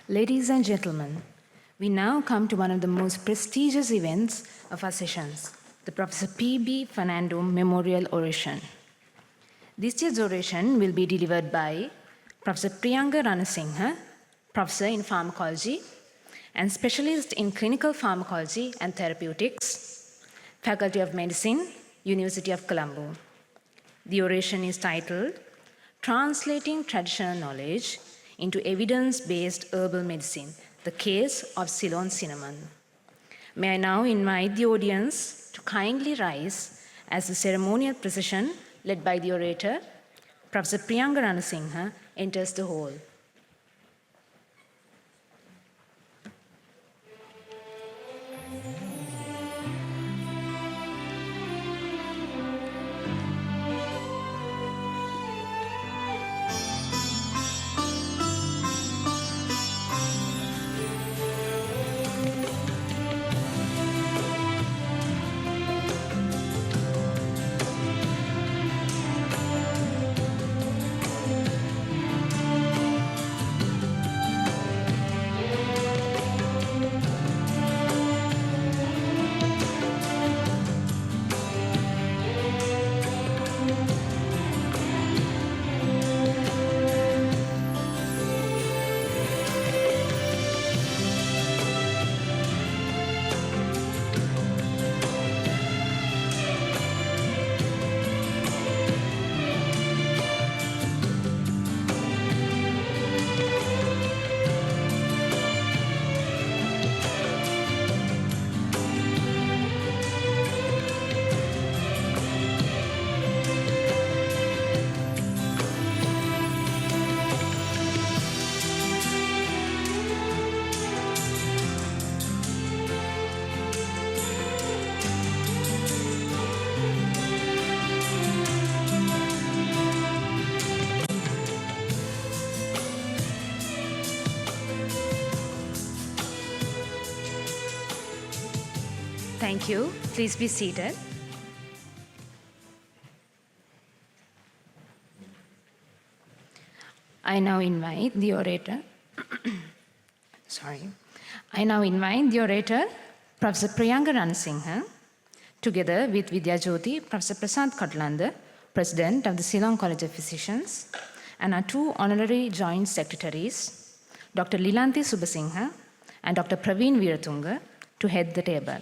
Ladies and gentlemen, we now come to one of the most prestigious events of our sessions, the Professor P.B. Fernando Memorial Oration. This year's oration will be delivered by Professor Priyanga Ranasinghe, Professor in Pharmacology and Specialist in Clinical Pharmacology and Therapeutics, Faculty of Medicine, University of Colombo. The oration is titled, Translating Traditional Knowledge into Evidence-Based Herbal Medicine, the Case of Ceylon Cinnamon. May I now invite the audience to kindly rise as the ceremonial procession led by the orator, Professor Priyanga Ranasinghe, enters the hall. Thank you. Please be seated. I now invite the orator, Professor Priyanga Ranasinghe, together with Vidyajyoti, Professor Prasad Katlanda, President of the Ceylon College of Physicians, and our two honorary joint secretaries, Dr. Lilanti Subasinghe and Dr. Praveen Veeratunga, to head the table.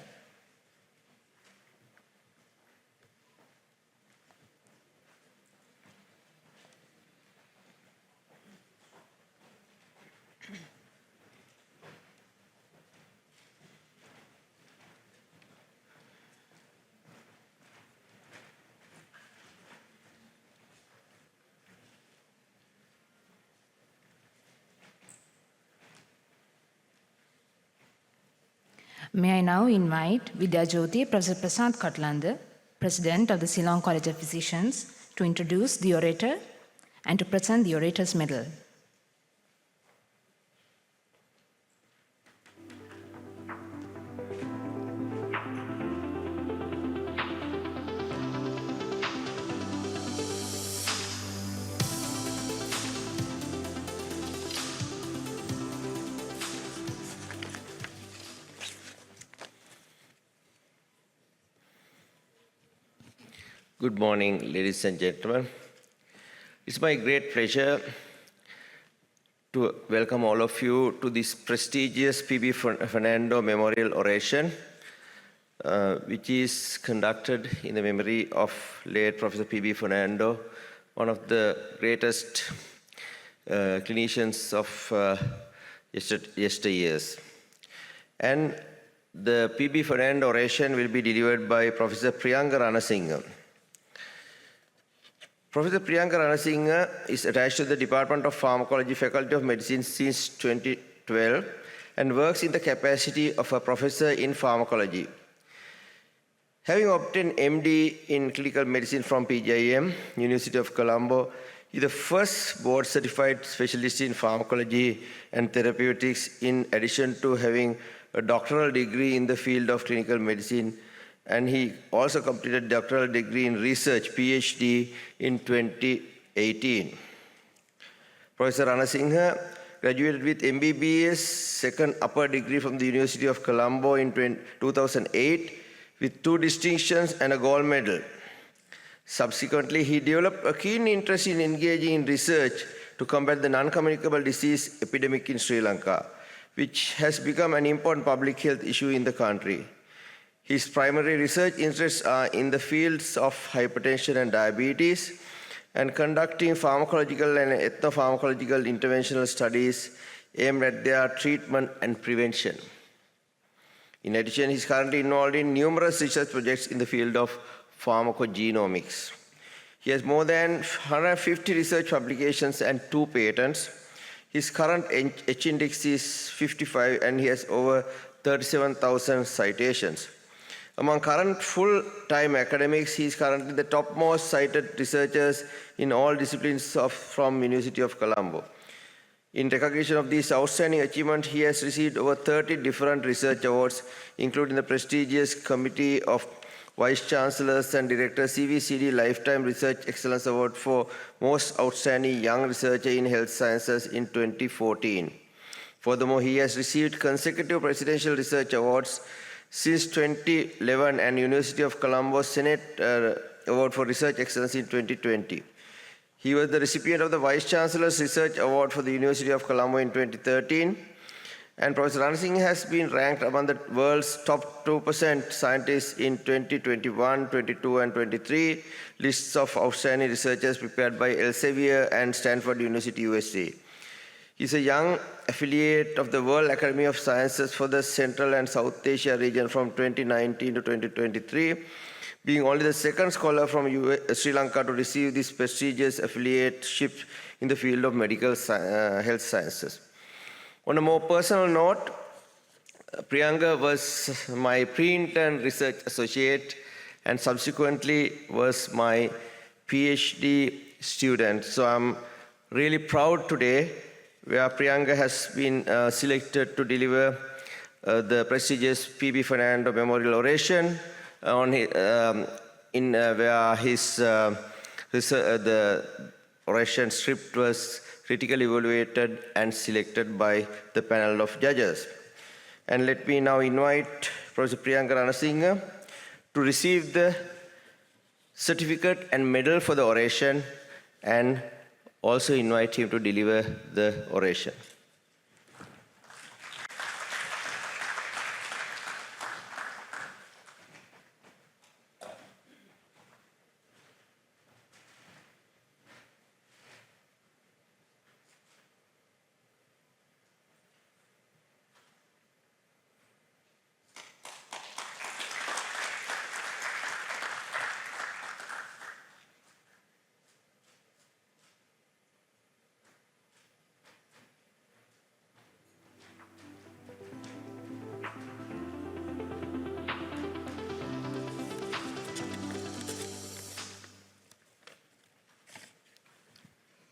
May I now invite Vidyajyoti, Professor Prasad Katlanda, President of the Ceylon College of Physicians, to introduce the orator and to present the orator's medal. Good morning, ladies and gentlemen. It's my great pleasure to welcome all of you to this prestigious P.B. Fernando Memorial Oration, which is conducted in the memory of late Professor P.B. Fernando, one of the greatest clinicians of yesteryears. And the P.B. Fernando Oration will be delivered by Professor Priyanga Ranasinghe. Professor Priyanga Ranasinghe is attached to the Department of Pharmacology, Faculty of Medicine since 2012 and works in the capacity of a professor in pharmacology. Having obtained MD in clinical medicine from PGIM, University of Colombo, he is the first board-certified specialist in pharmacology and therapeutics in addition to having a doctoral degree in the field of clinical medicine, and he also completed a doctoral degree in research, PhD, in 2018. Professor Ranasinghe graduated with MBBS, second upper degree from the University of Colombo in 2008, with 2 distinctions and a gold medal. Subsequently, he developed a keen interest in engaging in research to combat the non-communicable disease epidemic in Sri Lanka, which has become an important public health issue in the country. His primary research interests are in the fields of hypertension and diabetes, and conducting pharmacological and ethnopharmacological interventional studies aimed at their treatment and prevention. In addition, he is currently involved in numerous research projects in the field of pharmacogenomics. He has more than 150 research publications and 2 patents. His current H-index is 55 and he has over 37,000 citations. Among current full-time academics, he is currently the topmost cited researchers in all disciplines from University of Colombo. In recognition of these outstanding achievements, he has received over 30 different research awards, including the prestigious Committee of Vice Chancellors and Directors CVCD Lifetime Research Excellence Award for Most Outstanding Young Researcher in Health Sciences in 2014. Furthermore, he has received consecutive Presidential Research Awards since 2011 and University of Colombo Senate Award for Research Excellence in 2020. He was the recipient of the Vice Chancellor's Research Award for the University of Colombo in 2013. And Professor Ranasinghe has been ranked among the world's top 2% scientists in 2021, 22, and 23 lists of outstanding researchers prepared by Elsevier and Stanford University, USA. He is a young affiliate of the World Academy of Sciences for the Central and South Asia region from 2019 to 2023, being only the second scholar from Sri Lanka to receive this prestigious affiliateship in the field of medical health sciences. On a more personal note, Priyanga was my pre-intern research associate and subsequently was my PhD student. So I'm really proud today where Priyanga has been selected to deliver the prestigious P.B. Fernando Memorial Oration on where his the oration script was critically evaluated and selected by the panel of judges. And let me now invite Professor Priyanga Ranasinghe to receive the certificate and medal for the oration and also invite him to deliver the oration.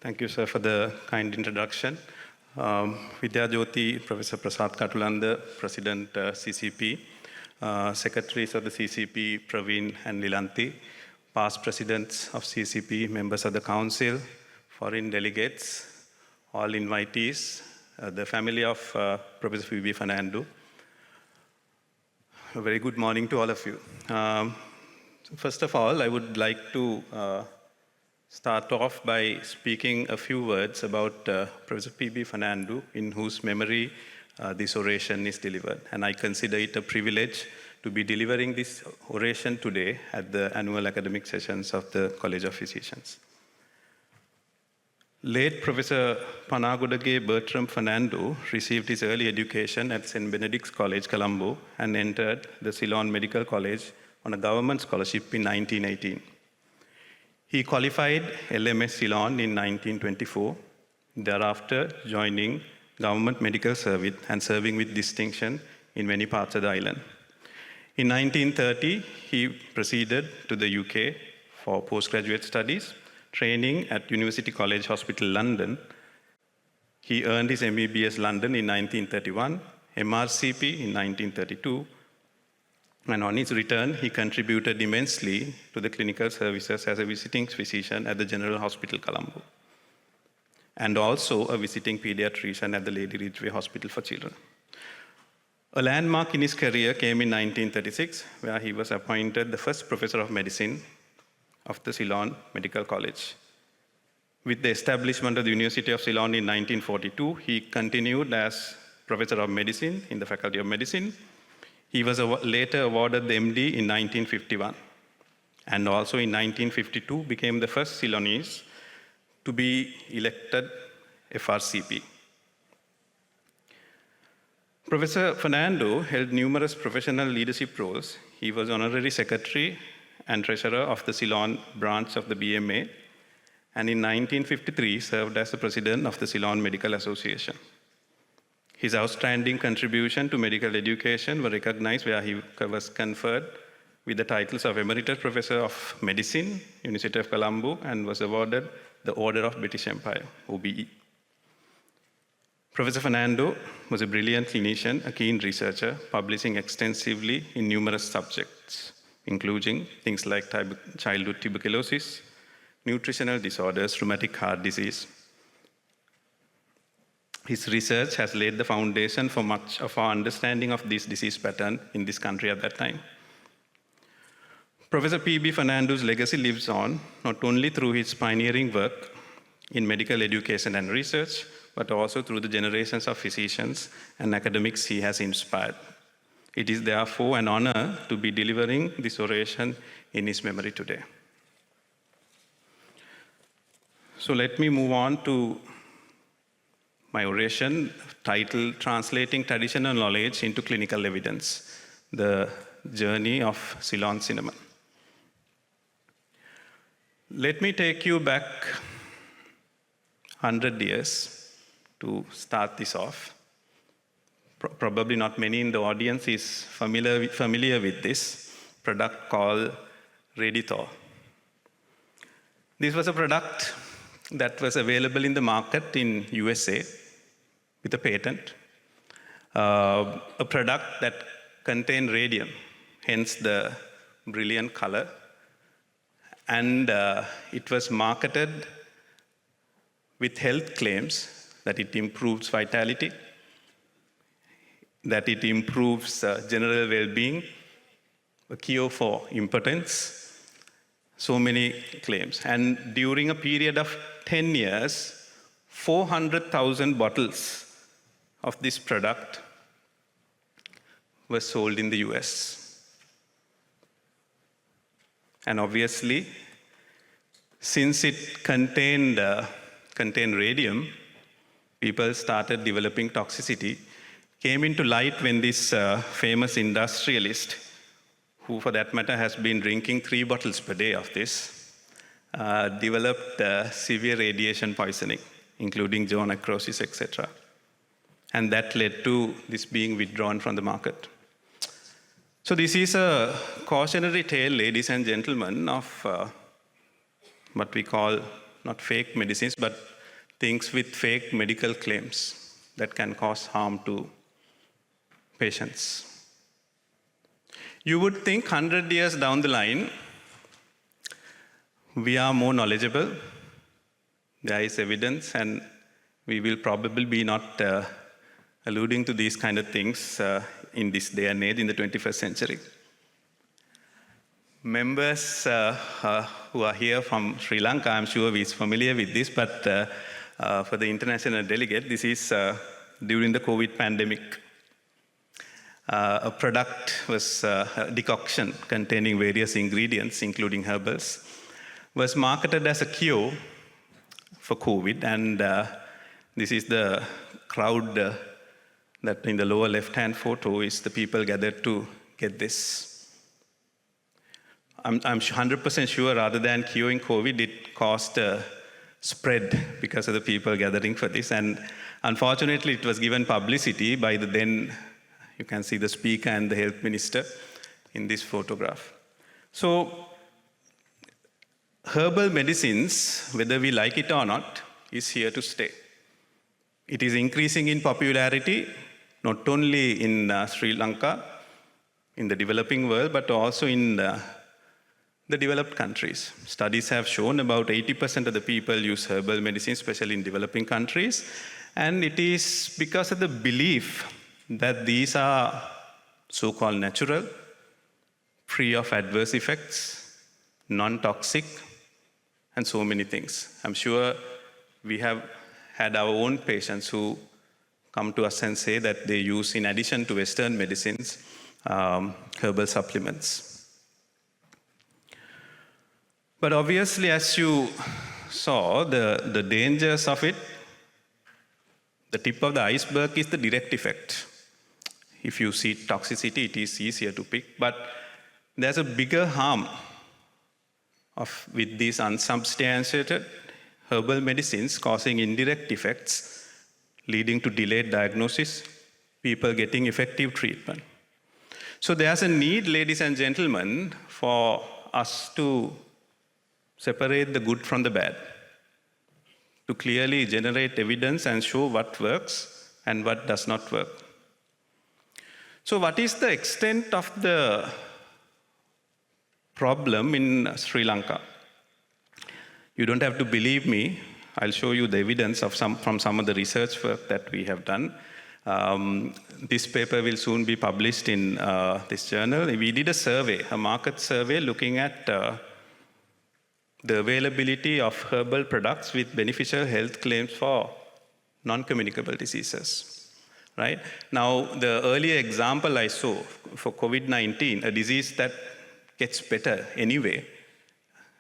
Thank you, sir, for the kind introduction. Vidya Jyoti, Professor Prasad Katulanda, President CCP, Secretaries of the CCP, Praveen and Lilanti, past presidents of CCP, members of the council, foreign delegates, all invitees, the family of Professor P.B. Fernando. A very good morning to all of you. First of all, I would like to start off by speaking a few words about Professor P.B. Fernando, in whose memory this oration is delivered. And I consider it a privilege to be delivering this oration today at the annual academic sessions of the College of Physicians. Late Professor Panagodage Bertram Fernando received his early education at St. Benedict's College, Colombo, and entered the Ceylon Medical College on a government scholarship in 1918. He qualified LMS Ceylon in 1924, thereafter joining government medical service and serving with distinction in many parts of the island. In 1930, he proceeded to the UK for postgraduate studies, training at University College Hospital, London. He earned his MBBS London in 1931, MRCP in 1932, and on his return, he contributed immensely to the clinical services as a visiting physician at the General Hospital, Colombo. and also a visiting pediatrician at the Lady Ridgeway Hospital for Children. A landmark in his career came in 1936, where he was appointed the first professor of medicine of the Ceylon Medical College. With the establishment of the University of Ceylon in 1942, he continued as professor of medicine in the Faculty of Medicine. He was later awarded the MD in 1951, and also in 1952 became the first Ceylonese to be elected FRCP. Professor Fernando held numerous professional leadership roles. He was honorary secretary and treasurer of the Ceylon branch of the BMA, and in 1953 served as the president of the Ceylon Medical Association. His outstanding contribution to medical education were recognized, where he was conferred with the titles of Emeritus Professor of Medicine, University of Colombo, and was awarded the Order of British Empire, OBE. Professor Fernando was a brilliant clinician, a keen researcher, publishing extensively in numerous subjects, including things like childhood tuberculosis, nutritional disorders, rheumatic heart disease. His research has laid the foundation for much of our understanding of this disease pattern in this country at that time. Professor P.B. Fernando's legacy lives on, not only through his pioneering work in medical education and research, but also through the generations of physicians and academics he has inspired. It is therefore an honor to be delivering this oration in his memory today. So let me move on to my oration titled Translating Traditional Knowledge into Clinical Evidence, the Journey of Ceylon Cinnamon. Let me take you back 100 years to start this off. Probably not many in the audience is familiar with this product called Redithor. This was a product that was available in the market in USA with a patent, a product that contained radium, hence the brilliant color, and it was marketed with health claims that it improves vitality, that it improves general well-being, a cure for impotence, so many claims. And during a period of 10 years, 400,000 bottles of this product were sold in the US. And obviously, since it contained radium, people started developing toxicity. Came into light when this famous industrialist, who for that matter has been drinking 3 bottles per day of this, developed severe radiation poisoning, including jaw necrosis, etc. And that led to this being withdrawn from the market. So this is a cautionary tale, ladies and gentlemen, of what we call not fake medicines, but things with fake medical claims that can cause harm to patients. You would think 100 years down the line, we are more knowledgeable, there is evidence, and we will probably be not alluding to these kind of things in this day and age in the 21st century. Members who are here from Sri Lanka, I'm sure is familiar with this, but for the international delegate, this is during the COVID pandemic. A product was a decoction containing various ingredients, including herbals, was marketed as a cure for COVID, and this is the crowd that in the lower left-hand photo is the people gathered to get this. I'm 100% sure rather than curing COVID, it caused a spread because of the people gathering for this, and unfortunately it was given publicity by the then, you can see the speaker and the health minister in this photograph. So, herbal medicines, whether we like it or not, is here to stay. It is increasing in popularity, not only in Sri Lanka, in the developing world, but also in the developed countries. Studies have shown about 80% of the people use herbal medicine, especially in developing countries. And it is because of the belief that these are so-called natural, free of adverse effects, non-toxic, and so many things. I'm sure we have had our own patients who come to us and say that they use, in addition to Western medicines, herbal supplements. But obviously, as you saw, the dangers of it, the tip of the iceberg is the direct effect. If you see toxicity, it is easier to pick, but there's a bigger harm with these unsubstantiated herbal medicines causing indirect effects, leading to delayed diagnosis, people getting effective treatment. So there's a need, ladies and gentlemen, for us to separate the good from the bad, to clearly generate evidence and show what works and what does not work. So what is the extent of the problem in Sri Lanka? You don't have to believe me. I'll show you the evidence from some of the research work that we have done. This paper will soon be published in this journal. We did a survey, a market survey, looking at the availability of herbal products with beneficial health claims for non-communicable diseases. Right? Now, the earlier example I saw for COVID-19, a disease that gets better anyway,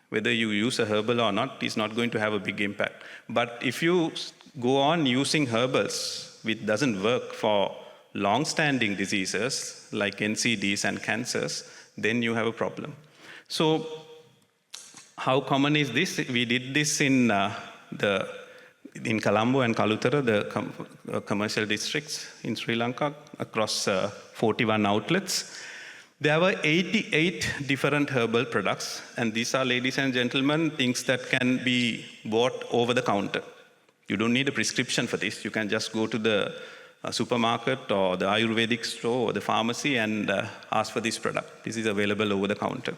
whether you use a herbal or not, is not going to have a big impact. But if you go on using herbals which doesn't work for long-standing diseases like NCDs and cancers, then you have a problem. So how common is this? We did this in Colombo and Kalutara, the commercial districts in Sri Lanka, across 41 outlets. There were 88 different herbal products, and these are, ladies and gentlemen, things that can be bought over the counter. You don't need a prescription for this. You can just go to the supermarket or the Ayurvedic store or the pharmacy and ask for this product. This is available over the counter.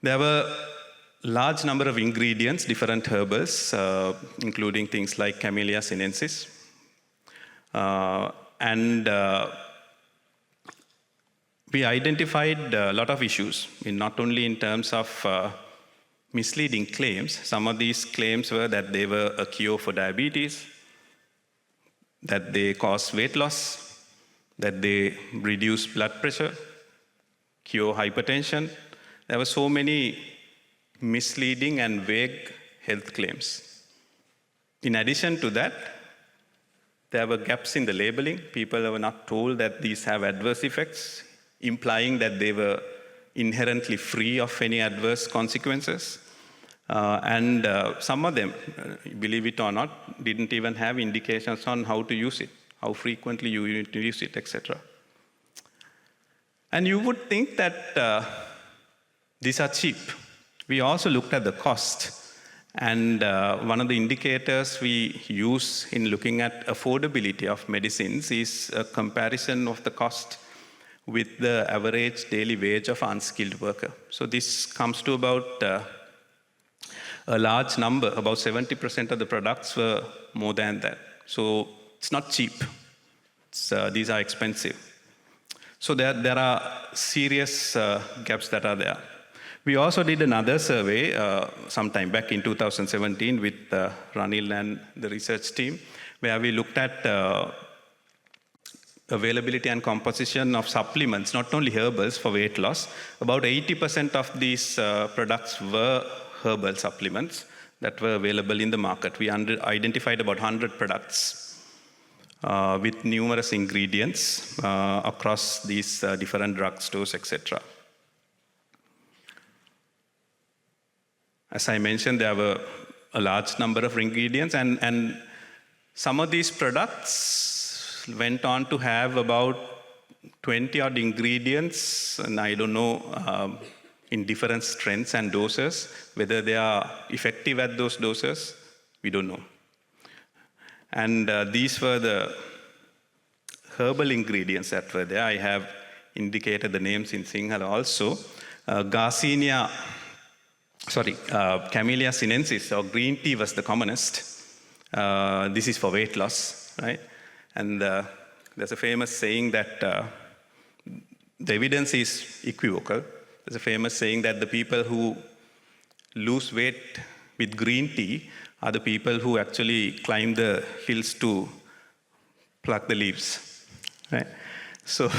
There were a large number of ingredients, different herbals, including things like Camellia sinensis. We identified a lot of issues, not only in terms of misleading claims. Some of these claims were that they were a cure for diabetes, that they cause weight loss, that they reduce blood pressure, cure hypertension. There were so many misleading and vague health claims. In addition to that, there were gaps in the labeling. People were not told that these have adverse effects, implying that they were inherently free of any adverse consequences. And some of them, believe it or not, didn't even have indications on how to use it, how frequently you need to use it, etc. And you would think that these are cheap. We also looked at the cost. And one of the indicators we use in looking at affordability of medicines is a comparison of the cost with the average daily wage of an unskilled worker. So this comes to about a large number. About 70% of the products were more than that. So it's not cheap. These are expensive. So there are serious gaps that are there. We also did another survey sometime back in 2017 with Ranil and the research team, where we looked at availability and composition of supplements, not only herbals for weight loss. About 80% of these products were herbal supplements that were available in the market. We identified about 100 products with numerous ingredients across these different drugstores, etc. As I mentioned, there were a large number of ingredients, and some of these products went on to have about 20-odd ingredients, and I don't know, in different strengths and doses. Whether they are effective at those doses, we don't know. And these were the herbal ingredients that were there. I have indicated the names in Sinhala also. Camellia sinensis, or green tea, was the commonest. This is for weight loss, right? And there's a famous saying that the evidence is equivocal. There's a famous saying that the people who lose weight with green tea are the people who actually climb the hills to pluck the leaves, right? So,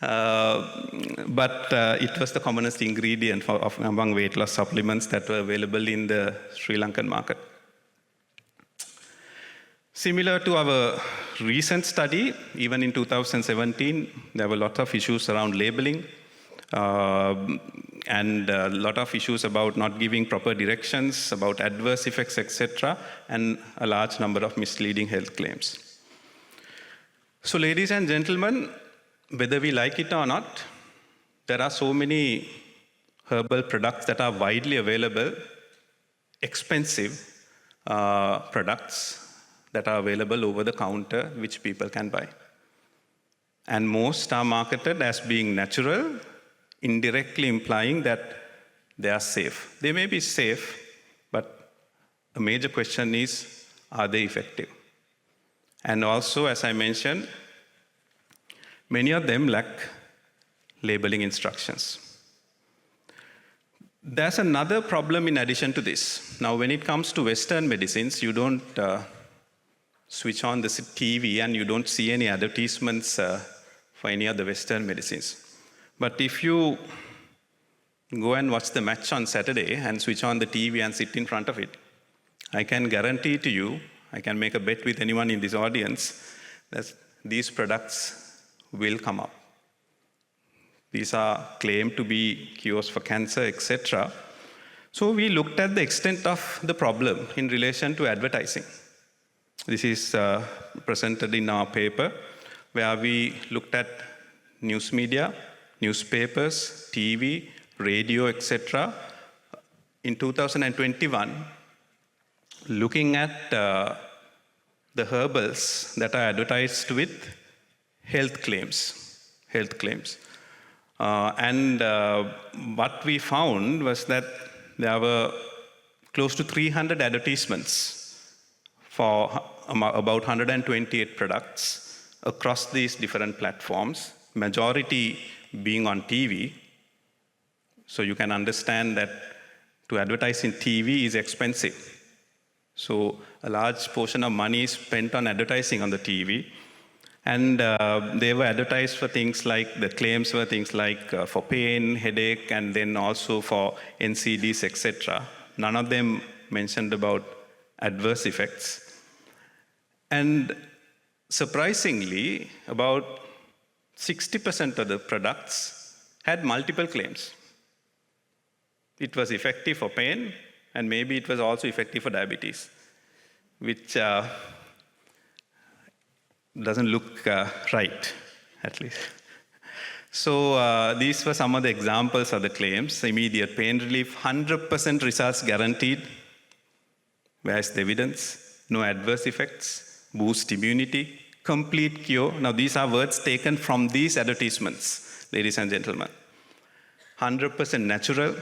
it was the commonest ingredient among weight loss supplements that were available in the Sri Lankan market. Similar to our recent study, even in 2017, there were lots of issues around labeling and a lot of issues about not giving proper directions, about adverse effects, etc., and a large number of misleading health claims. So, ladies and gentlemen, whether we like it or not, there are so many herbal products that are widely available, expensive products that are available over the counter, which people can buy. And most are marketed as being natural, indirectly implying that they are safe. They may be safe, but a major question is, are they effective? And also, as I mentioned, many of them lack labeling instructions. There's another problem in addition to this. Now, when it comes to Western medicines, you don't switch on the TV and you don't see any advertisements for any of the Western medicines. But if you go and watch the match on Saturday and switch on the TV and sit in front of it, I can guarantee to you, I can make a bet with anyone in this audience, that these products will come up. These are claimed to be cures for cancer, etc. So we looked at the extent of the problem in relation to advertising. This is presented in our paper, where we looked at news media, newspapers, TV, radio, etc. in 2021, looking at the herbals that are advertised with health claims. What we found was that there were close to 300 advertisements for about 128 products across these different platforms, majority being on TV. So you can understand that to advertise in TV is expensive. So a large portion of money is spent on advertising on the TV. And they were advertised for things like, the claims were things like for pain, headache, and then also for NCDs, etc. None of them mentioned about adverse effects. And surprisingly, about 60% of the products had multiple claims. It was effective for pain, and maybe it was also effective for diabetes, which doesn't look right, at least. So these were some of the examples of the claims. Immediate pain relief, 100% results guaranteed. Where's the evidence? No adverse effects. Boost immunity, complete cure. Now, these are words taken from these advertisements, ladies and gentlemen. 100% natural,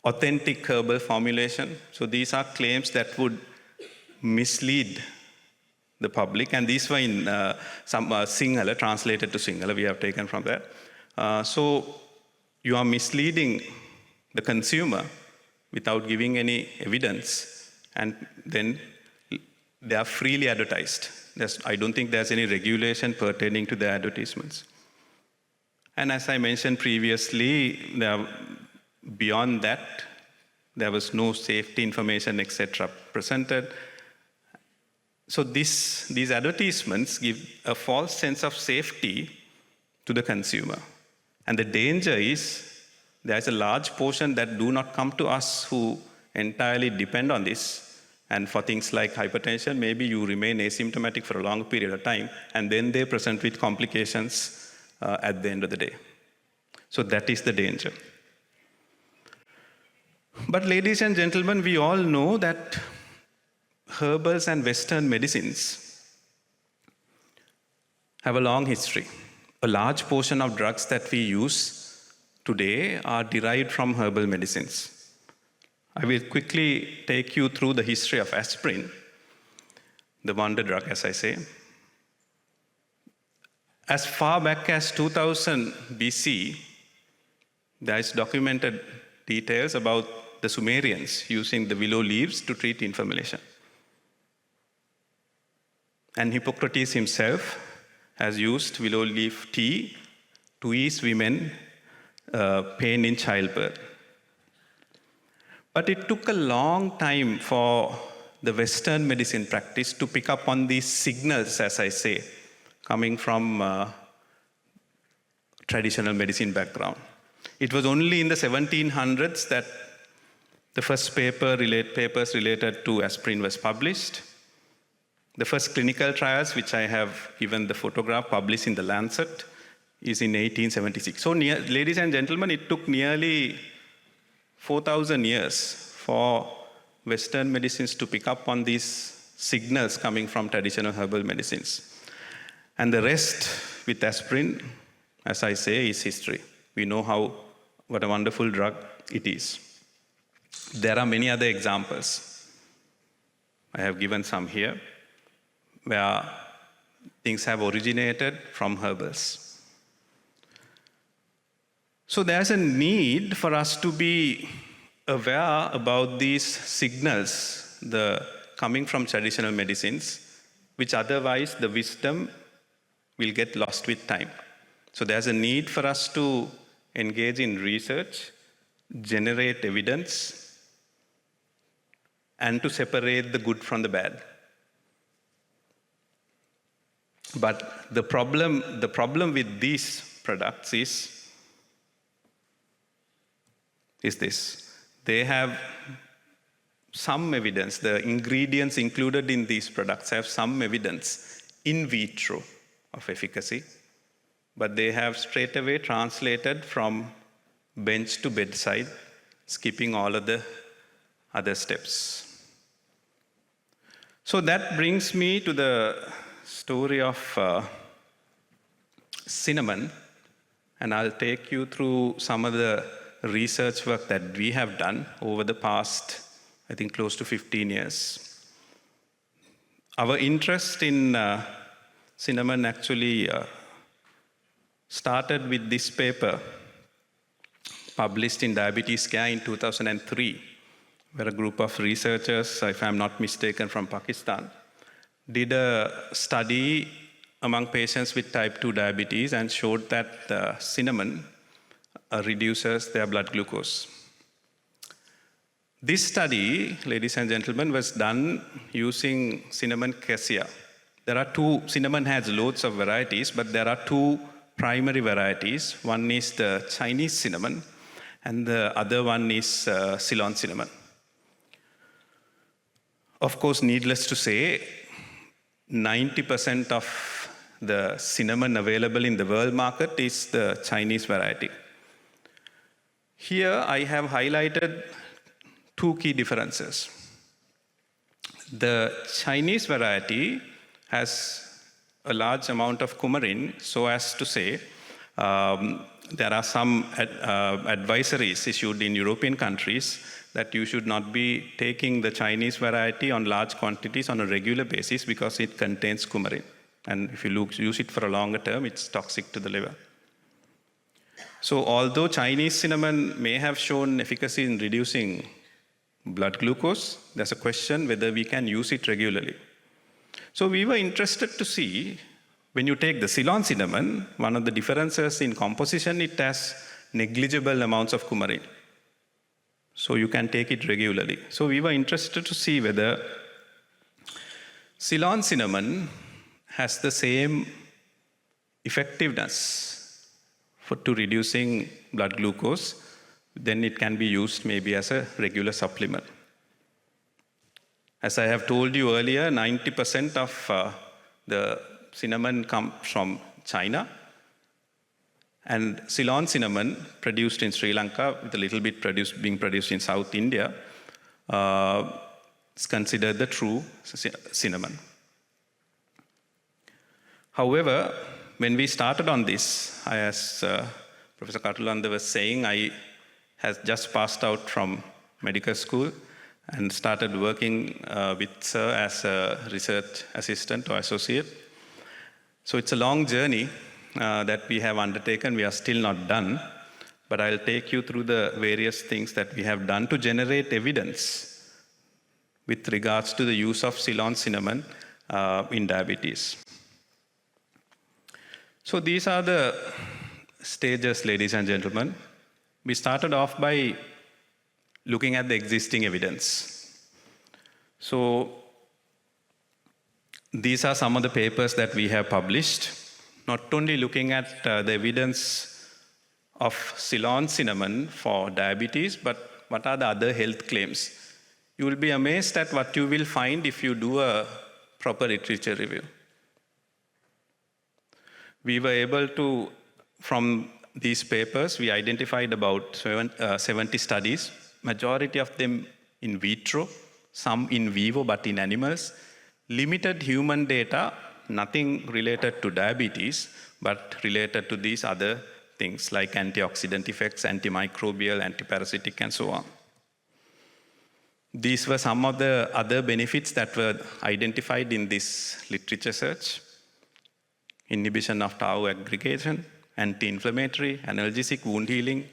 authentic herbal formulation. So these are claims that would mislead the public, and these were in some Sinhala, translated to Sinhala, we have taken from that. So you are misleading the consumer without giving any evidence, and then they are freely advertised. I don't think there's any regulation pertaining to the advertisements. And as I mentioned previously, beyond that, there was no safety information, etc. presented. So these advertisements give a false sense of safety to the consumer. And the danger is there's a large portion that do not come to us who entirely depend on this. And for things like hypertension, maybe you remain asymptomatic for a long period of time, and then they present with complications at the end of the day. So that is the danger. But ladies and gentlemen, we all know that herbals and Western medicines have a long history. A large portion of drugs that we use today are derived from herbal medicines. I will quickly take you through the history of aspirin, the wonder drug, as I say. As far back as 2000 BC, there is documented details about the Sumerians using the willow leaves to treat inflammation. And Hippocrates himself has used willow leaf tea to ease women pain in childbirth. But it took a long time for the Western medicine practice to pick up on these signals, as I say, coming from traditional medicine background. It was only in the 1700s that the first papers related to aspirin was published. The first clinical trials, which I have given the photograph, published in the Lancet, is in 1876. So, ladies and gentlemen, it took nearly 4,000 years for Western medicines to pick up on these signals coming from traditional herbal medicines. And the rest with aspirin, as I say, is history. We know what a wonderful drug it is. There are many other examples. I have given some here, where things have originated from herbals. So there's a need for us to be aware about these signals, coming from traditional medicines, which otherwise the wisdom will get lost with time. So there's a need for us to engage in research, generate evidence, and to separate the good from the bad. But the problem with these products is this. They have some evidence, the ingredients included in these products have some evidence in vitro of efficacy, but they have straight away translated from bench to bedside, skipping all of the other steps. So that brings me to the story of cinnamon, and I'll take you through some of the research work that we have done over the past, I think, close to 15 years. Our interest in cinnamon actually started with this paper published in Diabetes Care in 2003, where a group of researchers, if I'm not mistaken, from Pakistan, did a study among patients with type 2 diabetes and showed that cinnamon reduces their blood glucose. This study, ladies and gentlemen, was done using cinnamon cassia. Cinnamon has loads of varieties, but there are two primary varieties. One is the Chinese cinnamon, and the other one is Ceylon cinnamon. Of course, needless to say, 90% of the cinnamon available in the world market is the Chinese variety. Here I have highlighted two key differences. The Chinese variety has a large amount of coumarin, so as to say, there are some advisories issued in European countries that you should not be taking the Chinese variety on large quantities on a regular basis because it contains coumarin. And if you use it for a longer term, it's toxic to the liver. So although Chinese cinnamon may have shown efficacy in reducing blood glucose, there's a question whether we can use it regularly. So we were interested to see, when you take the Ceylon cinnamon, one of the differences in composition, it has negligible amounts of coumarin. So you can take it regularly. So we were interested to see whether Ceylon cinnamon has the same effectiveness to reducing blood glucose, then it can be used maybe as a regular supplement. As I have told you earlier, 90% of the cinnamon comes from China, and Ceylon cinnamon produced in Sri Lanka, with a little bit being produced in South India, is considered the true cinnamon. However, when we started on this, as Professor Katulanda was saying, I has just passed out from medical school and started working with Sir as a research assistant or associate. So it's a long journey that we have undertaken. We are still not done, but I'll take you through the various things that we have done to generate evidence with regards to the use of Ceylon cinnamon in diabetes. So these are the stages, ladies and gentlemen. We started off by looking at the existing evidence. So these are some of the papers that we have published, not only looking at the evidence of Ceylon cinnamon for diabetes, but what are the other health claims. You will be amazed at what you will find if you do a proper literature review. We were able to, from these papers, we identified about 70 studies, majority of them in vitro, some in vivo but in animals, limited human data, nothing related to diabetes, but related to these other things like antioxidant effects, antimicrobial, antiparasitic, and so on. These were some of the other benefits that were identified in this literature search. Inhibition of tau aggregation, anti-inflammatory, analgesic, wound healing,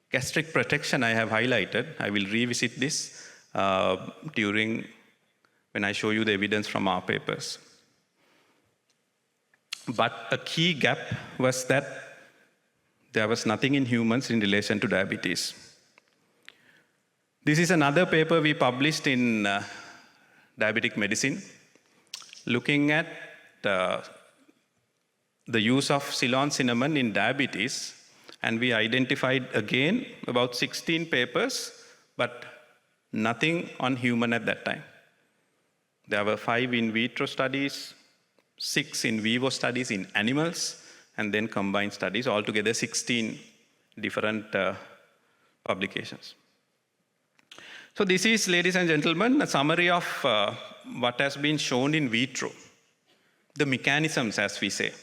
gastric protection I have highlighted. I will revisit this when I show you the evidence from our papers. But a key gap was that there was nothing in humans in relation to diabetes. This is another paper we published in Diabetic Medicine, looking at the use of Ceylon cinnamon in diabetes, and we identified again about 16 papers, but nothing on human at that time. There were 5 in vitro studies, 6 in vivo studies in animals, and then combined studies, altogether 16 different publications. So this is, ladies and gentlemen, a summary of what has been shown in vitro, the mechanisms, as we say.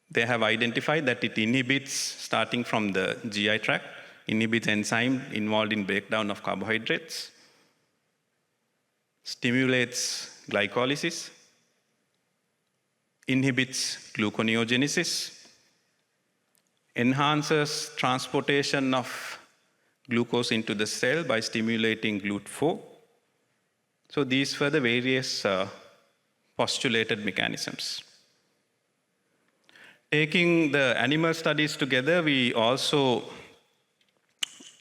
They have identified that it inhibits, starting from the GI tract, inhibits enzyme involved in breakdown of carbohydrates, stimulates glycolysis, inhibits gluconeogenesis, enhances transportation of glucose into the cell by stimulating GLUT4. So these were the various postulated mechanisms. Taking the animal studies together, we also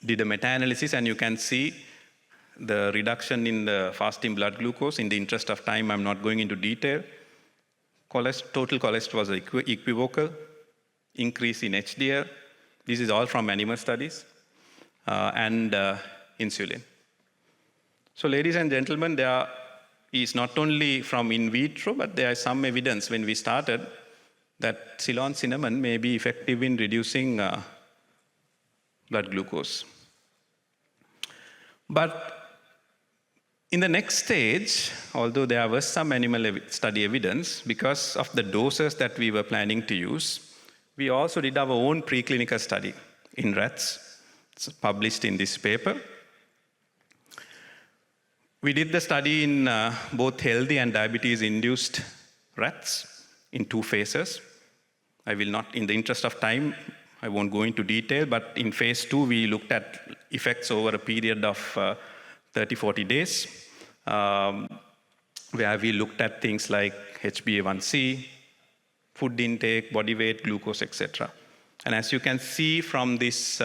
did a meta-analysis, and you can see the reduction in the fasting blood glucose. In the interest of time, I'm not going into detail. Total cholesterol was equivocal, increase in HDL. This is all from animal studies, and insulin. So ladies and gentlemen, there is not only from in vitro, but there is some evidence when we started that Ceylon cinnamon may be effective in reducing blood glucose. But in the next stage, although there was some animal study evidence, because of the doses that we were planning to use, we also did our own preclinical study in rats. It's published in this paper. We did the study in both healthy and diabetes-induced rats in 2 phases. I will not, in the interest of time, I won't go into detail, but in phase 2, we looked at effects over a period of 30-40 days, where we looked at things like HbA1c, food intake, body weight, glucose, etc. And as you can see from this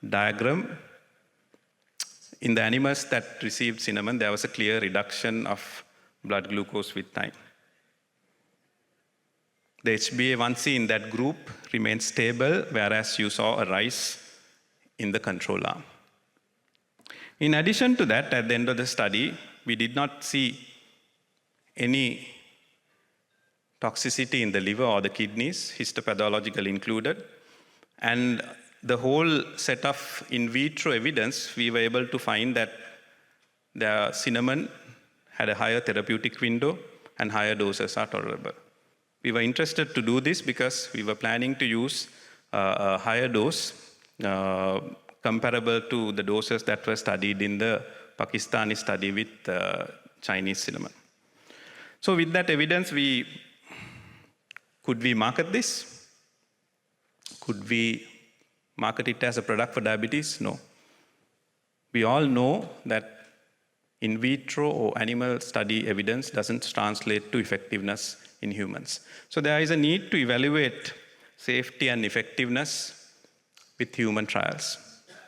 diagram, in the animals that received cinnamon, there was a clear reduction of blood glucose with time. The HbA1c in that group remained stable, whereas you saw a rise in the control arm. In addition to that, at the end of the study, we did not see any toxicity in the liver or the kidneys, histopathological included. And the whole set of in vitro evidence, we were able to find that the cinnamon had a higher therapeutic window and higher doses are tolerable. We were interested to do this because we were planning to use a higher dose comparable to the doses that were studied in the Pakistani study with Chinese cinnamon. So with that evidence, could we market this? Could we market it as a product for diabetes? No. We all know that in vitro or animal study evidence doesn't translate to effectiveness in humans. So there is a need to evaluate safety and effectiveness with human trials.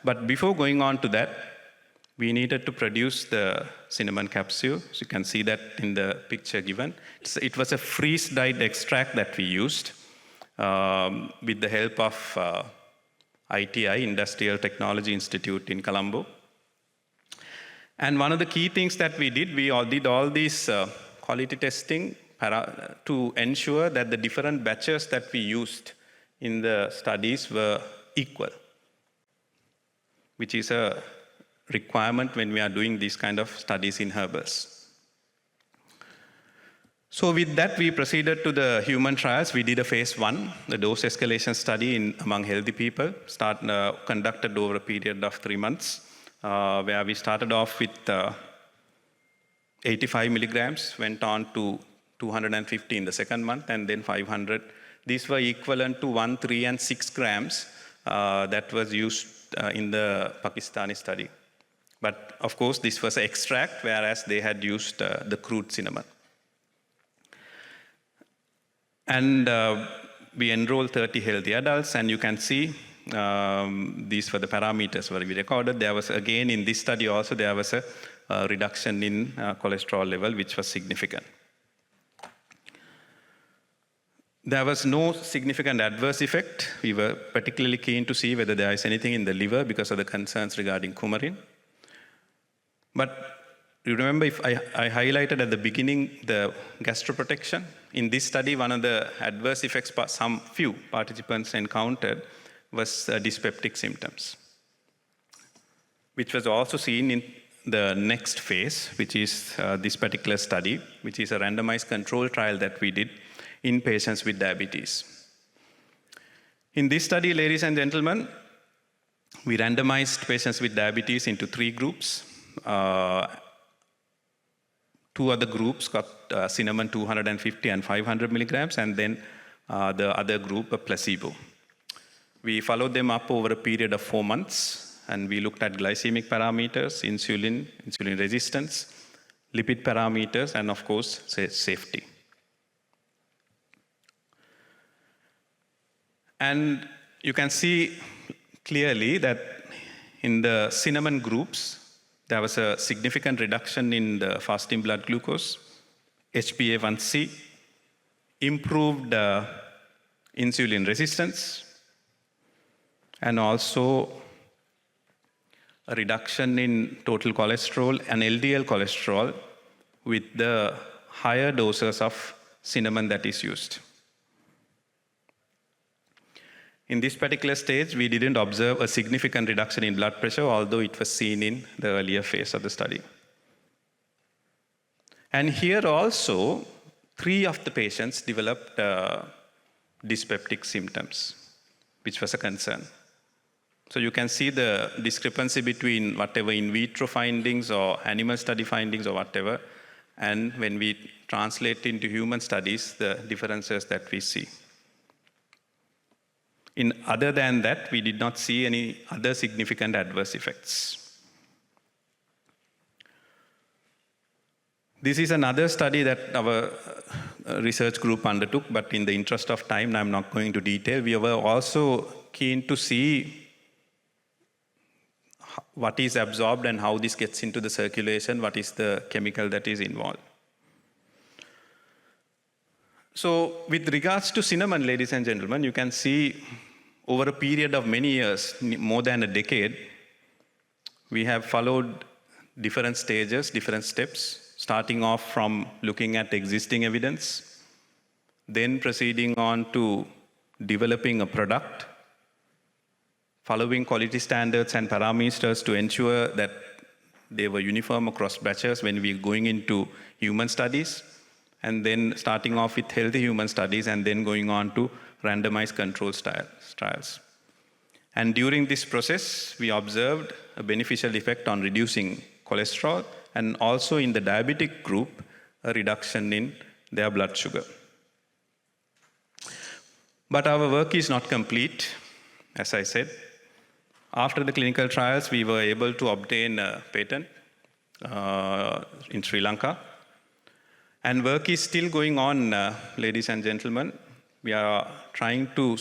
But before going on to that, we needed to produce the cinnamon capsule. So you can see that in the picture given. It was a freeze-dried extract that we used with the help of ITI, Industrial Technology Institute in Colombo. And one of the key things that we did all these quality testing to ensure that the different batches that we used in the studies were equal, which is a requirement when we are doing these kind of studies in herbals. So with that, we proceeded to the human trials. We did a phase 1, the dose escalation study among healthy people, conducted over a period of 3 months, where we started off with 85 milligrams, went on to 250 in the second month, and then 500. These were equivalent to 1, 3, and 6 grams that was used in the Pakistani study. But of course, this was an extract, whereas they had used the crude cinnamon. And we enrolled 30 healthy adults, and you can see these were the parameters where we recorded. There was, again, in this study also, there was a reduction in cholesterol level, which was significant. There was no significant adverse effect. We were particularly keen to see whether there is anything in the liver because of the concerns regarding coumarin. But you remember, if I highlighted at the beginning the gastroprotection. In this study, one of the adverse effects few participants encountered was dyspeptic symptoms, which was also seen in the next phase, which is this particular study, which is a randomized control trial that we did in patients with diabetes. In this study, ladies and gentlemen, we randomized patients with diabetes into 3 groups. 2 other groups got cinnamon 250 and 500 milligrams, and then the other group, a placebo. We followed them up over a period of 4 months, and we looked at glycemic parameters, insulin resistance, lipid parameters, and of course, safety. And you can see clearly that in the cinnamon groups, there was a significant reduction in the fasting blood glucose, HbA1c, improved insulin resistance, and also a reduction in total cholesterol and LDL cholesterol with the higher doses of cinnamon that is used. In this particular stage, we didn't observe a significant reduction in blood pressure, although it was seen in the earlier phase of the study. And here also, 3 of the patients developed dyspeptic symptoms, which was a concern. So you can see the discrepancy between whatever in vitro findings or animal study findings or whatever, and when we translate into human studies, the differences that we see. Other than that, we did not see any other significant adverse effects. This is another study that our research group undertook, but in the interest of time, I'm not going to detail. We were also keen to see what is absorbed and how this gets into the circulation, what is the chemical that is involved. So with regards to cinnamon, ladies and gentlemen, you can see over a period of many years, more than a decade, we have followed different stages, different steps, starting off from looking at existing evidence, then proceeding on to developing a product, following quality standards and parameters to ensure that they were uniform across batches when we were going into human studies, and then starting off with healthy human studies and then going on to randomized control trials. And during this process, we observed a beneficial effect on reducing cholesterol and also in the diabetic group, a reduction in their blood sugar. But our work is not complete, as I said. After the clinical trials, we were able to obtain a patent in Sri Lanka. And work is still going on, ladies and gentlemen. We are trying to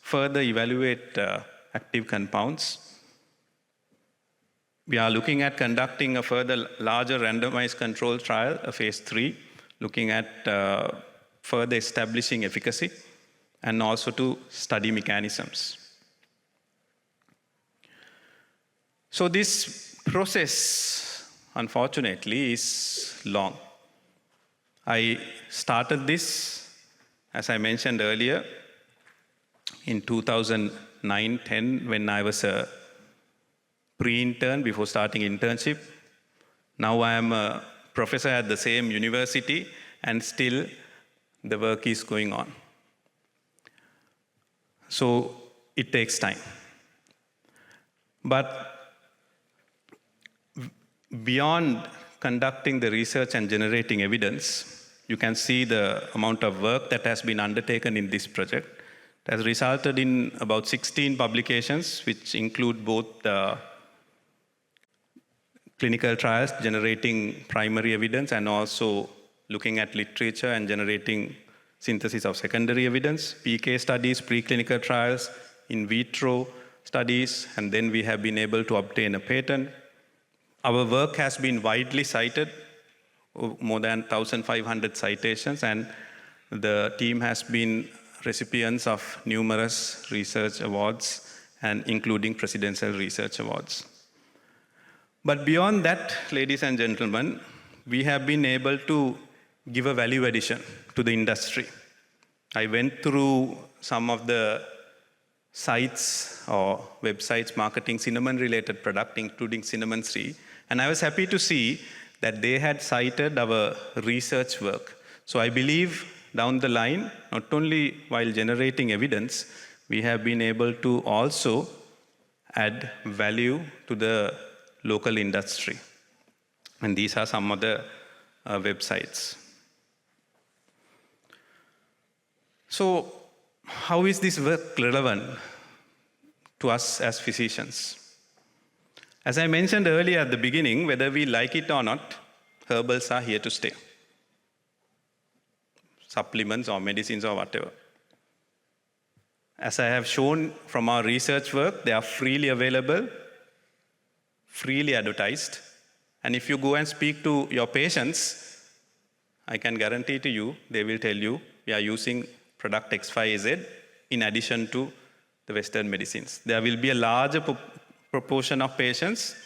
further evaluate active compounds. We are looking at conducting a further larger randomized control trial, a phase 3, looking at further establishing efficacy and also to study mechanisms. So this process, unfortunately, is long. I started this, as I mentioned earlier, in 2009-10 when I was a pre-intern before starting internship. Now I am a professor at the same university and still the work is going on. So it takes time. But beyond conducting the research and generating evidence, you can see the amount of work that has been undertaken in this project. It has resulted in about 16 publications, which include both the clinical trials, generating primary evidence, and also looking at literature and generating synthesis of secondary evidence, PK studies, preclinical trials, in vitro studies, and then we have been able to obtain a patent. Our work has been widely cited, more than 1,500 citations, and the team has been recipients of numerous research awards, and including Presidential Research Awards. But beyond that, ladies and gentlemen, we have been able to give a value addition to the industry. I went through some of the sites or websites marketing cinnamon-related product, including Cinnamon Sri, and I was happy to see that they had cited our research work. So I believe down the line, not only while generating evidence, we have been able to also add value to the local industry. And these are some of the websites. So how is this work relevant to us as physicians? As I mentioned earlier at the beginning, whether we like it or not, herbals are here to stay. Supplements or medicines or whatever. As I have shown from our research work, they are freely available, freely advertised. And if you go and speak to your patients, I can guarantee to you, they will tell you, we are using product XYZ in addition to the Western medicines. There will be a larger proportion of patients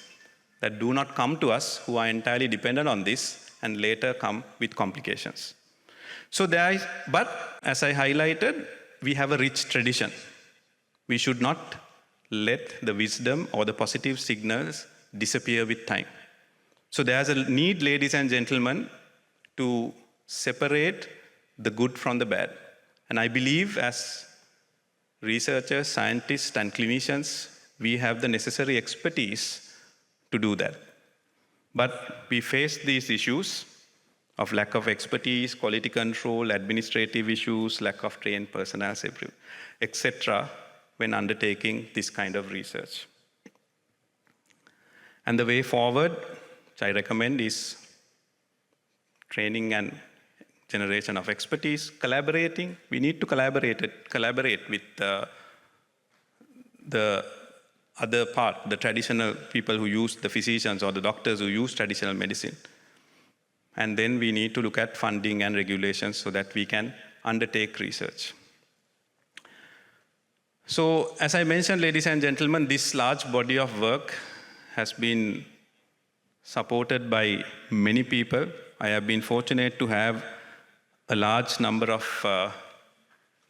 that do not come to us who are entirely dependent on this and later come with complications. So but as I highlighted, we have a rich tradition. We should not let the wisdom or the positive signals disappear with time. So there's a need, ladies and gentlemen, to separate the good from the bad. And I believe as researchers, scientists, and clinicians, we have the necessary expertise to do that. But we face these issues of lack of expertise, quality control, administrative issues, lack of trained personnel, etc., when undertaking this kind of research. And the way forward, which I recommend, is training and generation of expertise, collaborating. We need to collaborate with the other part, the traditional people who use, the physicians or the doctors who use traditional medicine. And then we need to look at funding and regulations so that we can undertake research. So, as I mentioned, ladies and gentlemen, this large body of work has been supported by many people. I have been fortunate to have a large number of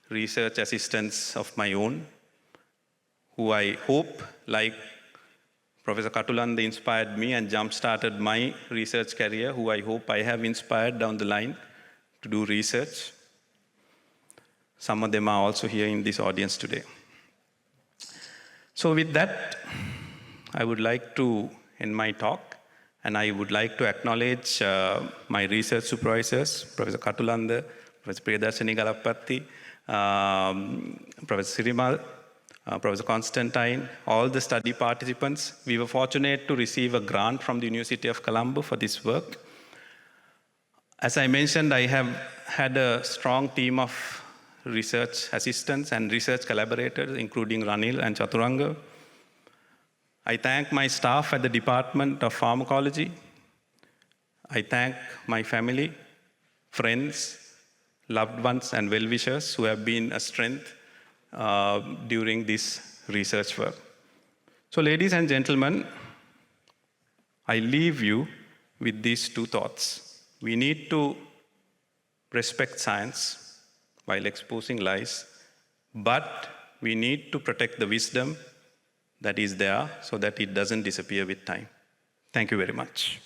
research assistants of my own, who I hope, like Professor Katulanda inspired me and jump-started my research career, who I hope I have inspired down the line to do research. Some of them are also here in this audience today. So with that, I would like to end my talk, and I would like to acknowledge my research supervisors, Professor Katulanda, Professor Priyadarshini Galapatti, Professor Sirimal, Professor Constantine, all the study participants. We were fortunate to receive a grant from the University of Colombo for this work. As I mentioned, I have had a strong team of research assistants and research collaborators, including Ranil and Chaturanga. I thank my staff at the Department of Pharmacology. I thank my family, friends, loved ones, and well-wishers who have been a strength during this research work. So, ladies and gentlemen, I leave you with these two thoughts. We need to respect science while exposing lies, but we need to protect the wisdom that is there so that it doesn't disappear with time. Thank you very much.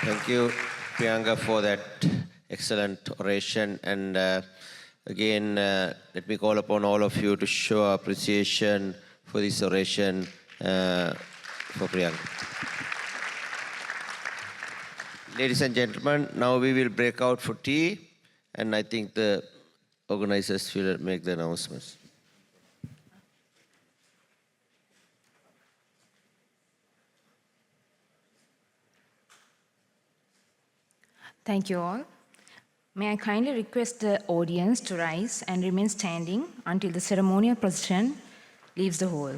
Thank you, Priyanga, for that excellent oration. And again, let me call upon all of you to show appreciation for this oration for Priyanga. Ladies and gentlemen, now we will break out for tea, and I think the organizers will make the announcements. Thank you all. May I kindly request the audience to rise and remain standing until the ceremonial procession leaves the hall.